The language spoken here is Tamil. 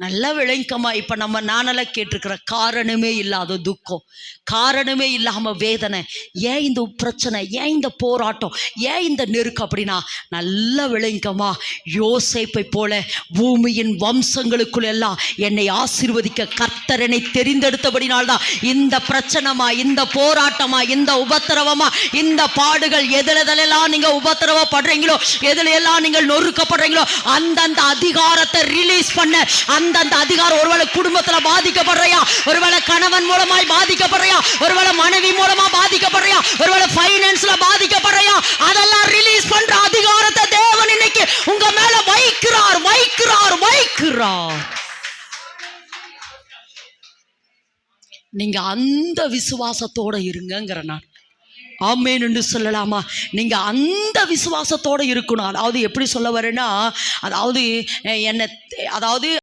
நல்லா விளங்கம்மா. இப்போ நம்ம நானெல்லாம் கேட்டிருக்கிற காரணமே இல்லாத துக்கம், காரணமே இல்லாமல் வேதனை, ஏன் இந்த பிரச்சனை, ஏன் இந்த போராட்டம், ஏன் இந்த நெருக்கம் அப்படின்னா நல்லா விளங்கம்மா. யோசேப்பை போல பூமியின் வம்சங்களுக்குள் எல்லாம் என்னை ஆசீர்வதிக்க கர்த்தர் என்னை தெரிந்தெடுத்தபடினால்தான் இந்த பிரச்சனைமா, இந்த போராட்டமா, இந்த உபத்திரவமா, இந்த பாடுகள் எதிலெல்லாம் நீங்கள் உபத்திரவப்படுறீங்களோ, எதிலெல்லாம் நீங்கள் நொறுக்கப்படுறீங்களோ அந்தந்த அதிகாரத்தை ரிலீஸ் பண்ண, அந்தந்த அதிகாரம் ஒருவேளை குடும்பத்துல பாதிக்கப்படுறியா, ஒருவேளை கணவன் மூலமாய் பாதிக்கப்படுறியா, ஒருவேளை மனைவி மூலமா பாதிக்கப்படுறியா, ஒருவேளை பைனான்ஸ்ல பாதிக்கப்படுறியா, அதெல்லாம் ரிலீஸ் பண்ற அதிகாரத்தை தேவன் இன்னைக்கு உங்க மேல வைக்கிறார், வைக்கிறார், வைக்கிறார். நீங்க அந்த விசுவாசத்தோட இருங்கங்கிற நான் ஆமேன் என்று சொல்லலாமா? நீங்க அந்த விசுவாசத்தோட இருக்கணும். அதாவது எப்படி சொல்ல வரேன்னா, அதாவது என்ன, அதாவது